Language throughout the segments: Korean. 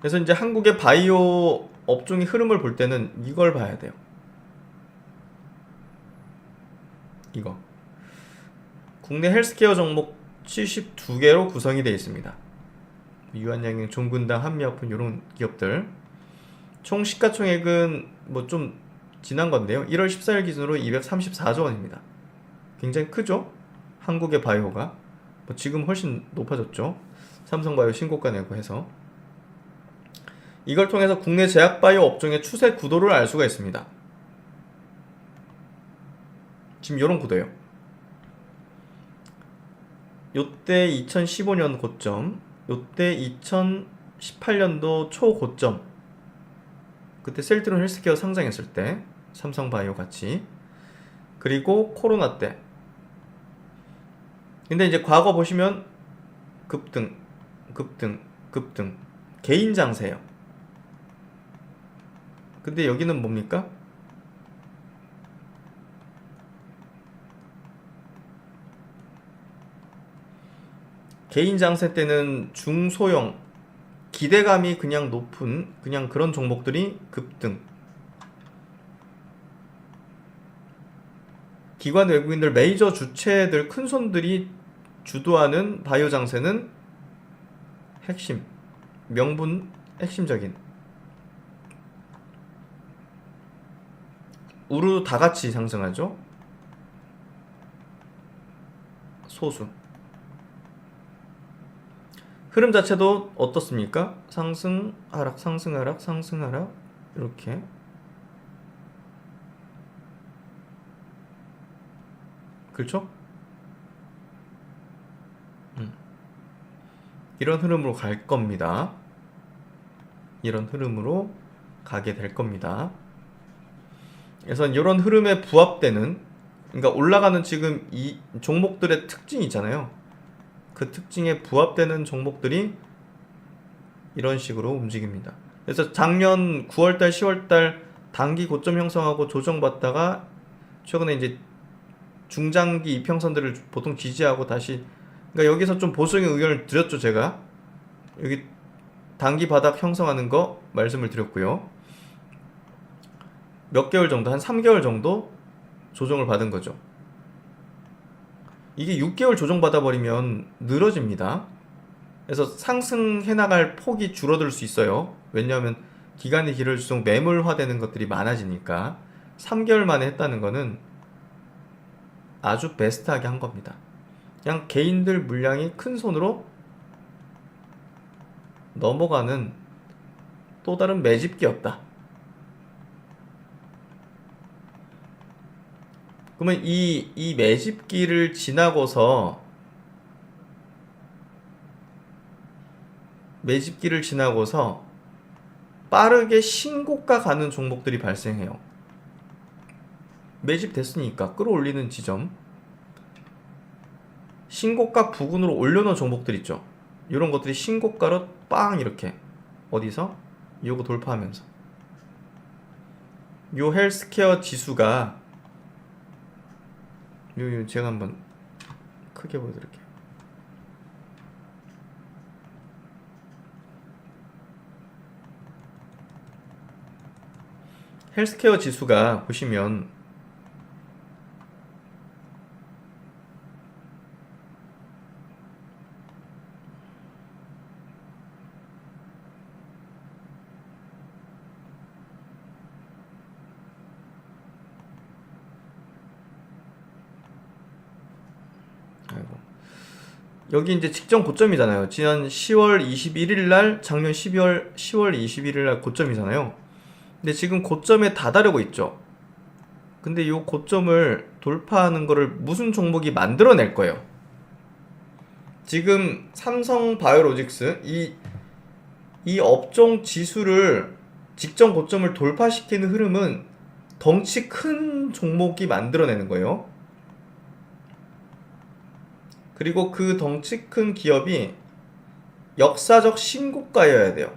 그래서 이제 한국의 바이오 업종의 흐름을 볼 때는 이걸 봐야 돼요. 이거. 국내 헬스케어 종목 72개로 구성이 되어 있습니다. 유한양행, 종근당, 한미약품 이런 기업들. 총 시가총액은 뭐 좀 지난 건데요. 1월 14일 기준으로 234조 원입니다. 굉장히 크죠? 한국의 바이오가. 뭐 지금 훨씬 높아졌죠. 삼성바이오 신고가 내고 해서. 이걸 통해서 국내 제약바이오 업종의 추세 구도를 알 수가 있습니다. 지금 이런 구도예요. 요때 2015년 고점, 요때 2018년도 초 고점. 그때 셀트론 헬스케어 상장했을 때 삼성바이오 같이, 그리고 코로나 때. 근데 이제 과거 보시면 급등, 급등, 급등, 개인 장세예요. 근데 여기는 뭡니까? 개인 장세 때는 중소형, 기대감이 그냥 높은 그냥 그런 종목들이 급등. 기관 외국인들 메이저 주체들 큰손들이 주도하는 바이오 장세는 핵심, 명분 핵심적인 우르 다 같이 상승하죠. 소수. 흐름 자체도 어떻습니까? 상승, 하락, 상승, 하락, 상승, 하락 이렇게. 그렇죠? 이런 흐름으로 갈 겁니다. 이런 흐름으로 가게 될 겁니다. 그래서 이런 흐름에 부합되는, 그러니까 올라가는 지금 이 종목들의 특징이 있잖아요. 그 특징에 부합되는 종목들이 이런 식으로 움직입니다. 그래서 작년 9월달, 10월달 단기 고점 형성하고 조정받다가 최근에 이제 중장기 이평선들을 보통 지지하고 다시, 그러니까 여기서 좀 보수적인 의견을 드렸죠. 제가 여기 단기 바닥 형성하는 거 말씀을 드렸고요. 몇 개월 정도, 한 3개월 정도 조정을 받은 거죠. 이게 6개월 조정받아 버리면 늘어집니다. 그래서 상승해 나갈 폭이 줄어들 수 있어요. 왜냐하면 기간이 길어질수록 매물화되는 것들이 많아지니까. 3개월 만에 했다는 거는 아주 베스트하게 한 겁니다. 그냥 개인들 물량이 큰 손으로 넘어가는 또 다른 매집기였다. 그러면 이 매집기를 지나고서 빠르게 신고가 가는 종목들이 발생해요. 매집됐으니까 끌어올리는 지점, 신고가 부근으로 올려놓은 종목들 있죠. 이런 것들이 신고가로 빵 이렇게 어디서? 요거 돌파하면서 요 헬스케어 지수가 요 제가 한번 크게 보여드릴게요. 헬스케어 지수가 보시면 여기 이제 직전 고점이잖아요. 지난 10월 21일 날, 작년 10월 21일 날 고점이잖아요. 근데 지금 고점에 다다르고 있죠. 근데 이 고점을 돌파하는 거를 무슨 종목이 만들어낼 거예요. 지금 삼성바이오로직스 이 업종 지수를 직전 고점을 돌파시키는 흐름은 덩치 큰 종목이 만들어내는 거예요. 그리고 그 덩치 큰 기업이 역사적 신고가여야 돼요.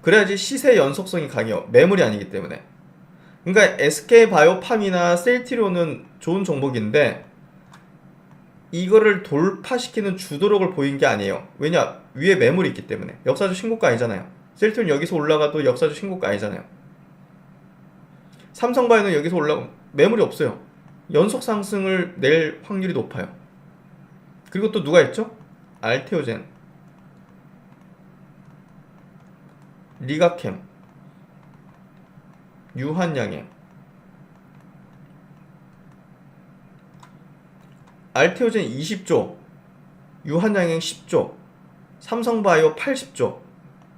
그래야지 시세 연속성이 강해요. 매물이 아니기 때문에. 그러니까 SK바이오팜이나 셀트리온은 좋은 종목인데 이거를 돌파시키는 주도력을 보인 게 아니에요. 왜냐? 위에 매물이 있기 때문에. 역사적 신고가 아니잖아요. 셀트리온 여기서 올라가도 역사적 신고가 아니잖아요. 삼성바이오는 여기서 올라가 매물이 없어요. 연속 상승을 낼 확률이 높아요. 그리고 또 누가 있죠? 알테오젠, 리가캠, 유한양행. 알테오젠 20조, 유한양행 10조, 삼성바이오 80조.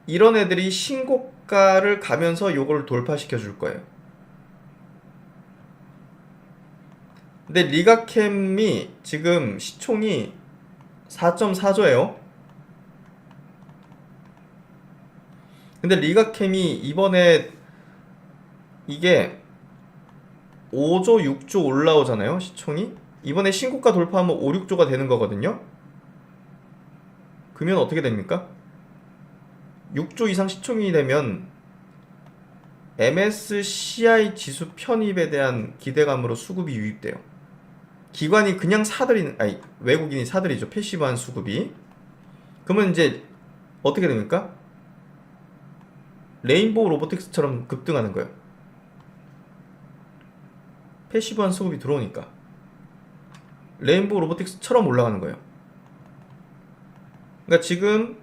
이런 애들이 신고가를 가면서 요걸 돌파시켜 줄 거예요. 근데 리가캠이 지금 시총이 4.4조예요. 근데 리가캠이 이번에 이게 5조, 6조 올라오잖아요. 시총이. 이번에 신고가 돌파하면 5, 6조가 되는 거거든요. 그러면 어떻게 됩니까? 6조 이상 시총이 되면 MSCI 지수 편입에 대한 기대감으로 수급이 유입돼요. 기관이 그냥 사들이는, 아니, 외국인이 사들이죠. 패시브한 수급이. 그러면 이제 어떻게 됩니까? 레인보우 로보틱스처럼 급등하는 거예요. 패시브한 수급이 들어오니까. 레인보우 로보틱스처럼 올라가는 거예요. 그러니까 지금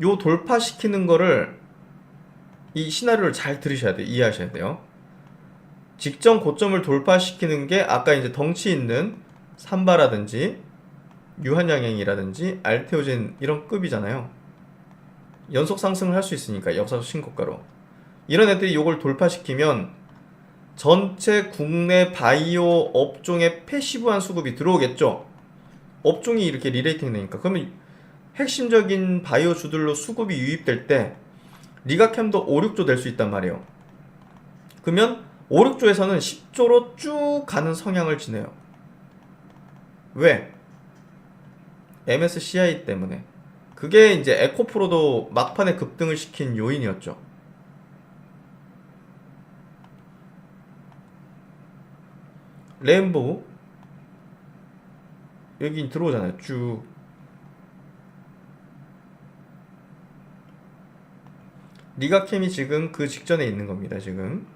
요 돌파시키는 거를 이 시나리오를 잘 들으셔야 돼요. 이해하셔야 돼요. 직전 고점을 돌파시키는 게 아까 이제 덩치 있는 삼바라든지 유한양행이라든지 알테오젠 이런 급이잖아요. 연속 상승을 할 수 있으니까 역사적 신고가로. 이런 애들이 요걸 돌파시키면 전체 국내 바이오 업종에 패시브한 수급이 들어오겠죠. 업종이 이렇게 리레이팅 되니까. 그러면 핵심적인 바이오 주들로 수급이 유입될 때 리가캠도 5, 6조 될 수 있단 말이에요. 그러면 5, 6조에서는 10조로 쭉 가는 성향을 지내요. 왜? MSCI 때문에. 그게 이제 에코프로도 막판에 급등을 시킨 요인이었죠. 레인보우 여기 들어오잖아요. 쭉. 리가캠이 지금 그 직전에 있는 겁니다. 지금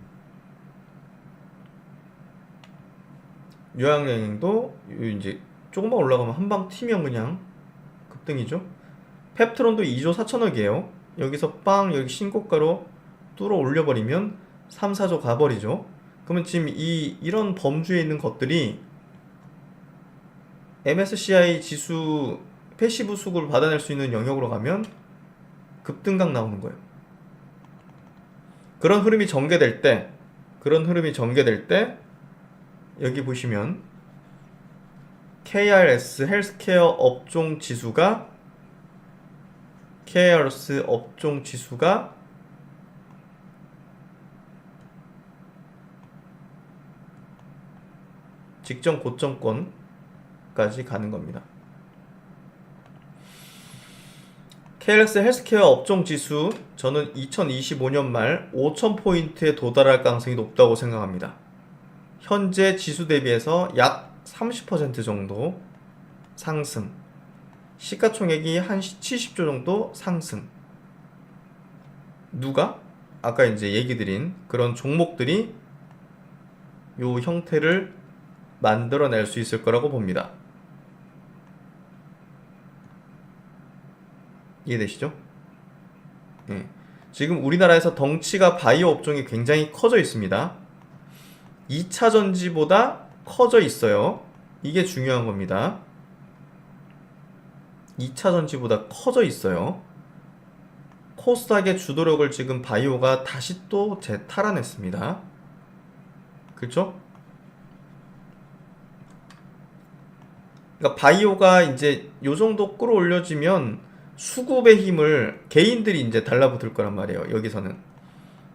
유한양행도 이제 조금만 올라가면 한방 튀면 그냥 급등이죠. 펩트론도 2조 4천억이에요. 여기서 빵 여기 신고가로 뚫어 올려버리면 3, 4조 가버리죠. 그러면 지금 이런 범주에 있는 것들이 MSCI 지수 패시브 수급을 받아낼 수 있는 영역으로 가면 급등각 나오는 거예요. 그런 흐름이 전개될 때 여기 보시면 KRS 헬스케어 업종 지수가 직전 고점권까지 가는 겁니다. KRS 헬스케어 업종 지수 저는 2025년 말 5,000포인트에 도달할 가능성이 높다고 생각합니다. 현재 지수 대비해서 약 30% 정도 상승, 시가총액이 한 70조 정도 상승. 누가? 아까 이제 얘기 드린 그런 종목들이 요 형태를 만들어낼 수 있을 거라고 봅니다. 이해되시죠? 네. 지금 우리나라에서 덩치가 바이오 업종이 굉장히 커져 있습니다. 2차 전지보다 커져 있어요. 이게 중요한 겁니다. 2차 전지보다 커져 있어요. 코스닥의 주도력을 지금 바이오가 다시 또 재탈환했습니다. 그렇죠? 그러니까 바이오가 이제 요 정도 끌어올려지면 수급의 힘을 개인들이 이제 달라붙을 거란 말이에요. 여기서는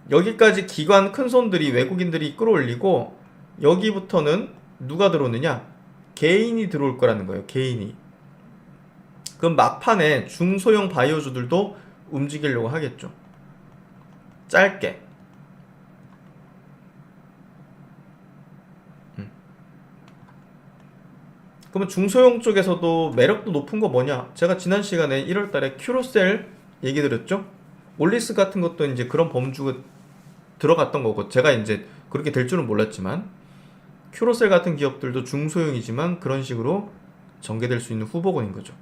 여기까지 기관 큰손들이 외국인들이 끌어올리고 여기부터는 누가 들어오느냐? 개인이 들어올 거라는 거예요. 개인이. 그럼 막판에 중소형 바이오주들도 움직이려고 하겠죠. 짧게. 그러면 중소형 쪽에서도 매력도 높은 거 뭐냐? 제가 지난 시간에 1월 달에 큐로셀 얘기 드렸죠? 올리스 같은 것도 이제 그런 범주가 들어갔던 거고, 제가 이제 그렇게 될 줄은 몰랐지만, 큐로셀 같은 기업들도 중소형이지만 그런 식으로 전개될 수 있는 후보군인 거죠.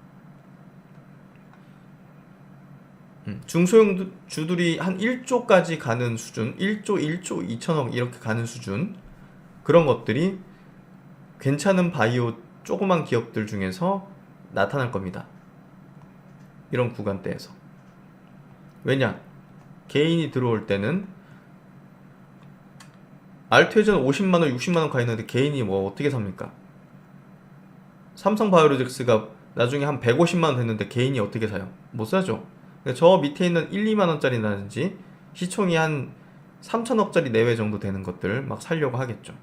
중소형 주들이 한 1조까지 가는 수준, 1조, 1조 2천억 이렇게 가는 수준, 그런 것들이 괜찮은 바이오 조그만 기업들 중에서 나타날 겁니다. 이런 구간대에서. 왜냐? 개인이 들어올 때는 알트회전 50만원, 60만원 가 있는데 개인이 뭐 어떻게 삽니까? 삼성바이오로직스가 나중에 한 150만원 됐는데 개인이 어떻게 사요? 못 사죠. 저 밑에 있는 1, 2만원짜리라든지 시총이 한 3천억짜리 내외 정도 되는 것들 막 살려고 하겠죠.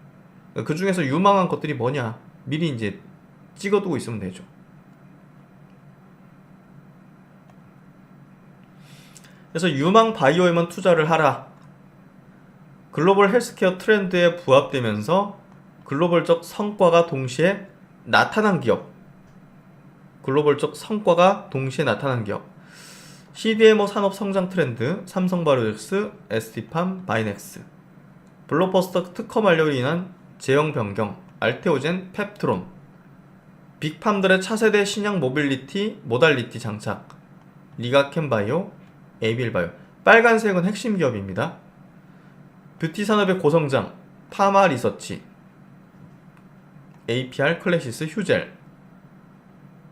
그 중에서 유망한 것들이 뭐냐? 미리 이제 찍어두고 있으면 되죠. 그래서 유망 바이오에만 투자를 하라. 글로벌 헬스케어 트렌드에 부합되면서 글로벌적 성과가 동시에 나타난 기업. 글로벌적 성과가 동시에 나타난 기업. CDMO 산업 성장 트렌드, 삼성바이오로직스, ST팜, 바이넥스. 블록버스터 특허 만료로 인한 제형 변경, 알테오젠, 펩트론. 빅팜들의 차세대 신형 모빌리티, 모달리티 장착. 리가켄바이오, 에이빌바이오. 빨간색은 핵심 기업입니다. 뷰티 산업의 고성장, 파마 리서치, APR, 클래시스, 휴젤.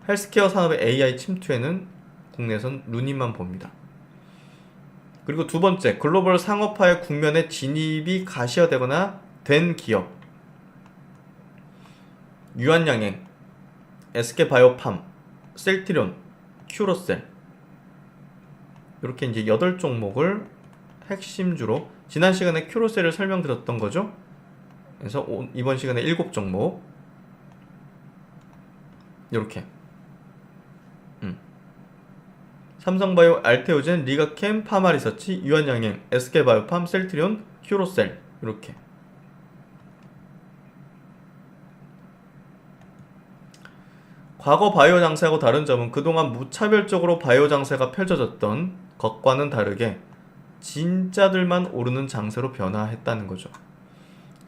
헬스케어 산업의 AI 침투에는 국내선 눈이만 봅니다. 그리고 두 번째, 글로벌 상업화의 국면에 진입이 가시화되거나 된 기업. 유한양행, SK바이오팜, 셀트리온, 큐로셀. 이렇게 이제 8종목을 핵심주로, 지난 시간에 큐로셀을 설명드렸던 거죠. 그래서 이번 시간에 7종목 이렇게 삼성바이오, 알테오젠, 리가캠, 파마리서치, 유한양행, SK바이오팜, 셀트리온, 큐로셀. 이렇게 과거 바이오 장세하고 다른 점은 그동안 무차별적으로 바이오 장세가 펼쳐졌던 것과는 다르게 진짜들만 오르는 장세로 변화했다는 거죠.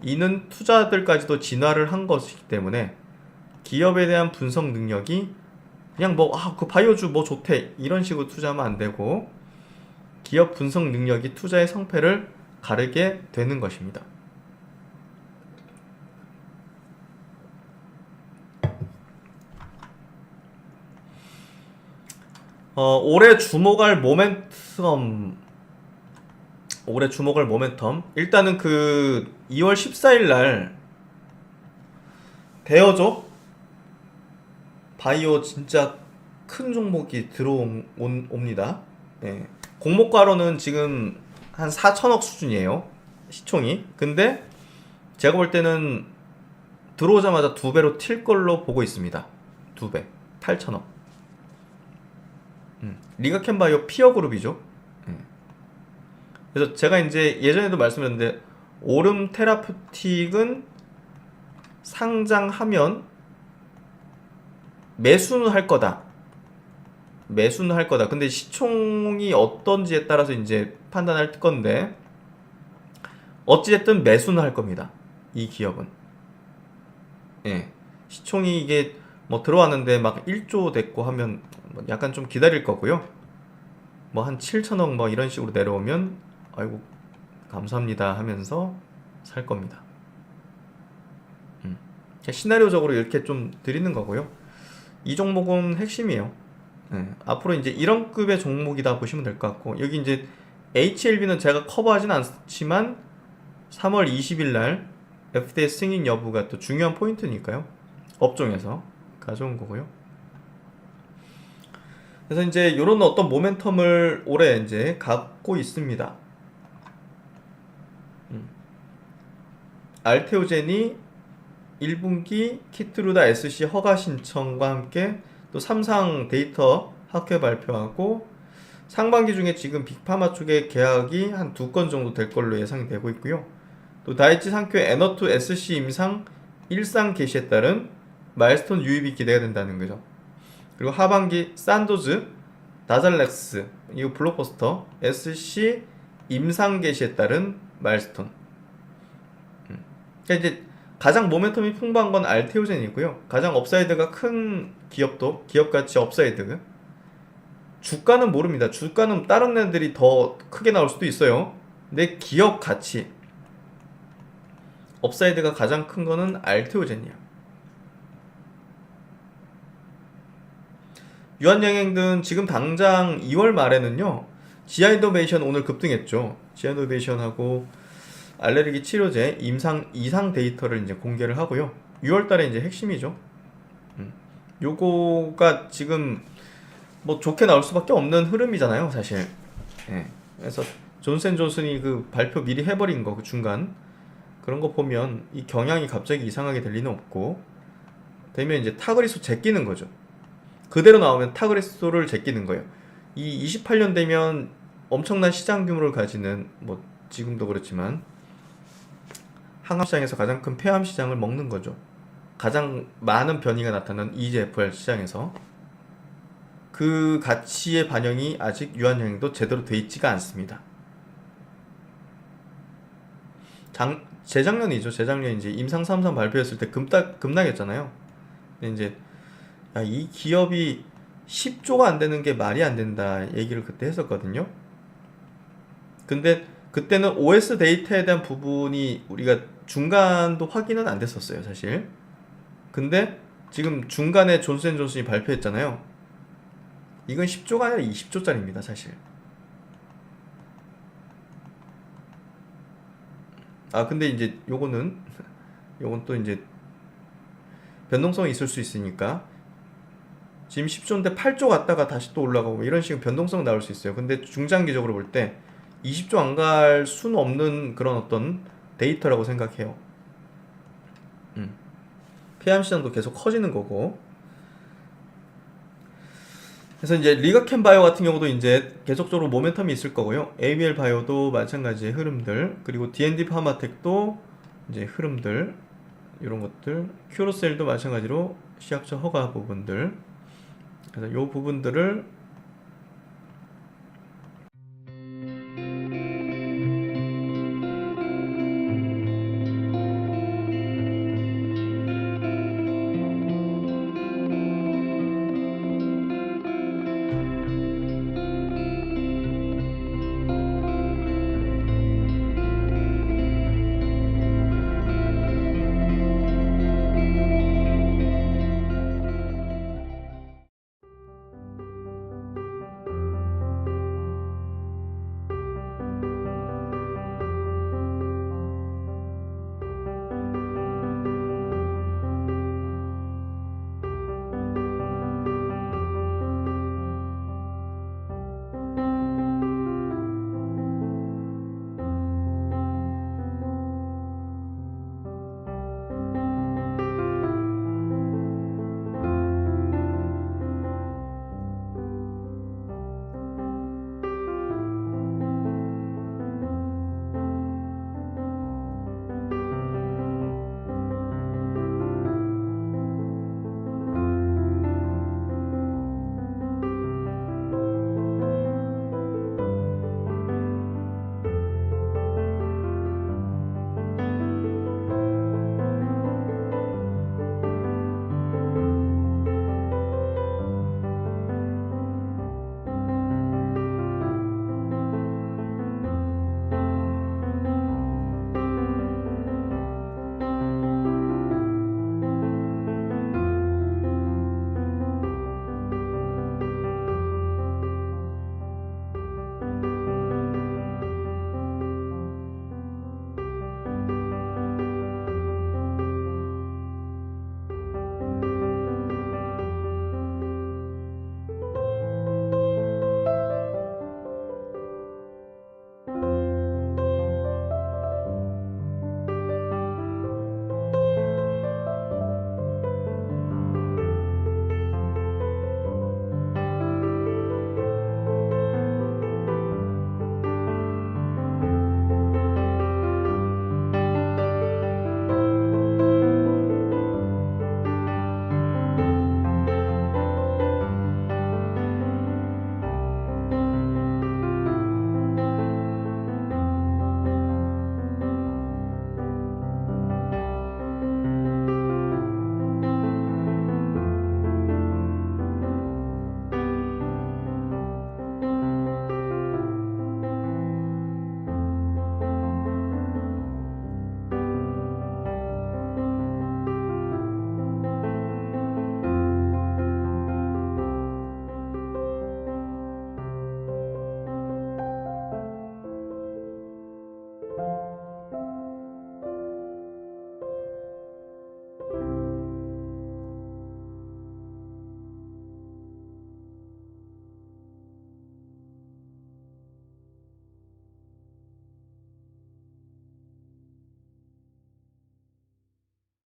이는 투자들까지도 진화를 한 것이기 때문에 기업에 대한 분석 능력이 그냥 그 바이오주 뭐 좋대 이런 식으로 투자하면 안 되고, 기업 분석 능력이 투자의 성패를 가르게 되는 것입니다. 올해 주목할 모멘텀, 일단은 그 2월 14일 날 대여조 바이오 진짜 큰 종목이 들어옵니다. 예. 공모가로는 지금 한 4천억 수준이에요, 시총이. 근데 제가 볼 때는 들어오자마자 2배로 튈 걸로 보고 있습니다. 2배, 8천억. 리가켄바이오 피어 그룹이죠. 그래서 제가 이제 예전에도 말씀드렸는데, 오름 테라퓨틱은 상장하면 매수는 할 거다. 근데 시총이 어떤지에 따라서 이제 판단할 건데, 어찌됐든 매수는 할 겁니다. 이 기업은. 예. 시총이 이게 뭐 들어왔는데 막 1조 됐고 하면 약간 좀 기다릴 거고요. 뭐 한 7천억 뭐 이런 식으로 내려오면 아이고 감사합니다 하면서 살 겁니다. 시나리오적으로 이렇게 좀 드리는 거고요. 이 종목은 핵심이에요. 앞으로 이제 이런 급의 종목이다 보시면 될 것 같고, 여기 이제 HLB는 제가 커버하진 않지만 3월 20일 날 FDA 승인 여부가 또 중요한 포인트니까요. 업종에서 가져온 거고요. 그래서 이제 이런 어떤 모멘텀을 올해 이제 갖고 있습니다. 알테오젠이 1분기 키트루다 SC 허가 신청과 함께 또 삼상 데이터 학회 발표하고, 상반기 중에 지금 빅파마 쪽에 계약이 한 2건 정도 될 걸로 예상이 되고 있고요. 또 다이치 상큐 에너투 SC 임상 일상 개시에 따른 마일스톤 유입이 기대가 된다는 거죠. 그리고 하반기 산도즈, 다잘렉스, 이거 블록버스터, SC 임상 개시에 따른 마일스톤. 그러니까 이제 가장 모멘텀이 풍부한 건 알테오젠이고요. 가장 업사이드가 큰 기업도 기업가치 업사이드. 주가는 모릅니다. 주가는 다른 애들이 더 크게 나올 수도 있어요. 근데 기업 가치 업사이드가 가장 큰 거는 알테오젠이야. 유한양행등 지금 당장 2월 말에는요. 지아이노베이션 오늘 급등했죠. 지아이노베이션하고 알레르기 치료제 이상 데이터를 이제 공개를 하고요. 6월 달에 이제 핵심이죠. 요거가 지금 뭐 좋게 나올 수밖에 없는 흐름이잖아요, 사실. 예. 그래서 존슨존슨이 그 발표 미리 해버린 거, 그 중간 그런 거 보면 이 경향이 갑자기 이상하게 될 리는 없고, 되면 이제 타그리수 제끼는 거죠. 그대로 나오면 타그리수를 제끼는 거예요. 이 28년 되면 엄청난 시장 규모를 가지는, 뭐 지금도 그렇지만 항암시장에서 가장 큰 폐암 시장을 먹는 거죠. 가장 많은 변이가 나타난 EGFR 시장에서. 그 가치의 반영이 아직 유한양행도 제대로 돼 있지가 않습니다. 재작년이죠. 재작년 이제 임상 3상 발표했을 때 급락했잖아요. 근데 이제 야, 이 기업이 10조가 안 되는 게 말이 안 된다 얘기를 그때 했었거든요. 근데 그때는 OS 데이터에 대한 부분이 우리가 중간도 확인은 안 됐었어요, 사실. 근데 지금 중간에 존슨앤존슨이 발표했잖아요. 이건 10조가 아니라 20조짜리입니다, 사실. 아, 근데 이제 요건 또 이제 변동성이 있을 수 있으니까 지금 10조인데 8조 갔다가 다시 또 올라가고 이런 식으로 변동성 나올 수 있어요. 근데 중장기적으로 볼 때 20조 안 갈 수는 없는 그런 어떤 데이터라고 생각해요. 폐암 시장도 계속 커지는 거고. 그래서 이제 리가캠 바이오 같은 경우도 이제 계속적으로 모멘텀이 있을 거고요. ABL 바이오도 마찬가지의 흐름들, 그리고 D&D 파마텍도 이제 흐름들, 이런 것들, 큐로셀도 마찬가지로 시약처 허가 부분들. 그래서 이 부분들을